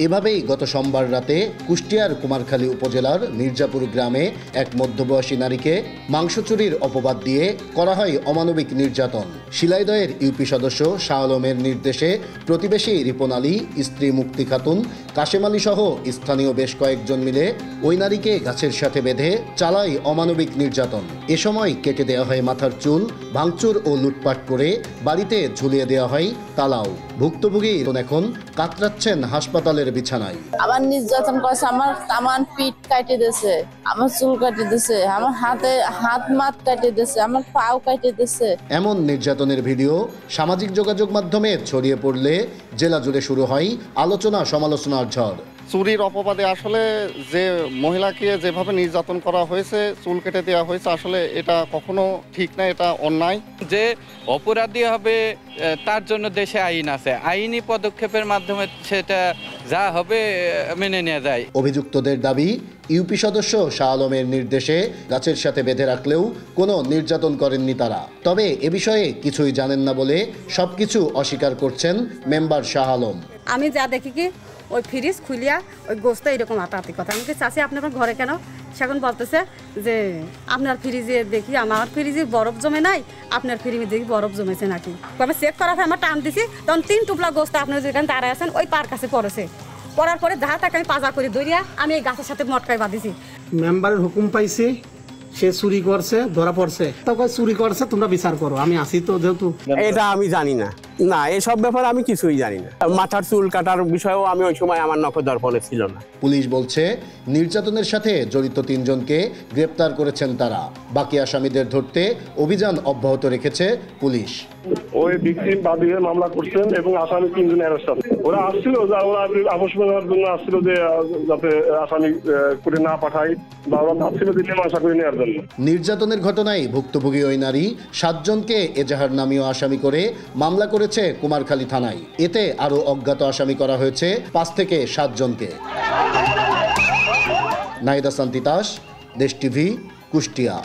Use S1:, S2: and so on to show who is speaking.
S1: এভাবেই গত সোমবার রাতে কুষ্টিয়ার কুমারখালী উপজেলার মির্জাপুর গ্রামে এক মধ্যবয়সী নারীকে মাংস চুরির অপবাদ দিয়ে করা হয় অমানবিক নির্যাতন। শিলাইদহের ইউপি সদস্য শাহ আলমের নির্দেশে প্রতিবেশী রিপন আলী, স্ত্রী মুক্তি খাতুন, কাশেম আলী সহ স্থানীয় বেশ কয়েকজন মিলে ওই নারীকে গাছের সাথে বেঁধে চালায় অমানবিক নির্যাতন। এ সময় কেটে দেওয়া হয় মাথার চুল, ভাঙচুর ও লুটপাট করে বাড়িতে ঝুলিয়ে দেওয়া হয় তালাও। ভুক্তভোগী এখন কাতরাচ্ছেন হাসপাতালের বিছানায়।
S2: আমার নির্যাতন করেছে, আমার পিঠ কাটে দিয়েছে, আমার চুল কাটে দিয়েছে, আমার হাত মাথ কাটে দিয়েছে, আমার পাও কাটে দিয়েছে।
S1: এমন নির্যাতনের ভিডিও সামাজিক যোগাযোগ মাধ্যমে ছড়িয়ে পড়লে জেলা জুড়ে শুরু হয় আলোচনা সমালোচনার ঝড়।
S3: চুরির অপবাদে আসলে যে মহিলাকে যেভাবে নির্যাতন করা হয়েছে, চুল কেটে দেওয়া হয়েছে, আসলে এটা কখনো ঠিক না, এটা অন্যায়।
S4: যে অপরাধী হবে তার জন্য দেশে আইন আছে, আইনি পদক্ষেপের মাধ্যমে সেটা যা হবে মেনে নেওয়া যায়।
S1: অভিযুক্তদের দাবি, ইউপি সদস্য শাহ আলমের নির্দেশে গাছের সাথে বেঁধে রাখলেও কোনো নির্যাতন করেননি তারা। তবে এ বিষয়ে কিছুই জানেন না বলে সবকিছু অস্বীকার করছেন মেম্বার শাহ আলম।
S5: আমি যা দেখি কি ওই ফ্রিজ খুলিয়া ওই গোস্ত এরকম হাতাহাতি কথা। আমি কি চাষি আপনার ঘরে কেন? সেখন বলতেছে যে আপনার ফ্রিজে দেখি আমার ফ্রিজে বরফ জমে নাই, আপনার ফ্রিজে দেখি বরফ জমেছে নাকি। তবে চেক করার পর আমার টান দিছি, তখন 3 টুকরা গোস্ত আপনার যেখানে দাঁড়ায় আছেন ওই পার কাছে পড়েছে। পড়ার পরে যাহা তাকে আমি পাজা করে ধরিয়া আমি এই গাছের সাথে মটকায় বাঁধিছি।
S6: মেম্বারের হুকুম পাইছি, সে চুরি করছে, ধরা পড়ছে, তখন চুরি করছে, তোমরা বিচার করো। আমি আসি তো, যেহেতু
S7: এটা আমি জানি না, না এসব ব্যাপারে আমি কিছুই জানি না। মাথার চুল কাটার বিষয়েও আমি ওই সময় আমার নখদর্পণে ছিল না।
S1: পুলিশ বলছে নির্যাতনের সাথে জড়িত 3 জনকে গ্রেপ্তার করেছেন তারা। বাকি আসামিদের ধরতে অভিযান অব্যাহত রেখেছে পুলিশ।
S8: ওই ভিকটিম বাদী হয়ে মামলা করছেন এবং আসামি 3 জন অ্যারেস্ট আছে। ওরা আসছিল, ওরা আপোষ করার জন্য আসছিল যে যাতে আসামি করে না পাঠায়, বা ওরা ভাবছিল যে মীমাংসা করে নেওয়ার জন্য।
S1: নির্যাতনের ঘটনায় ভুক্তভোগী ওই নারী 7 জনকে এজাহার নামীয় আসামি করে মামলা করেছে কুমারখালী থানায়। এতে আরও অজ্ঞাত আসামি করা হয়েছে 5 থেকে 7 জনকে। নাহিদ হাসান তিতাস, দেশ টিভি, কুষ্টিয়া।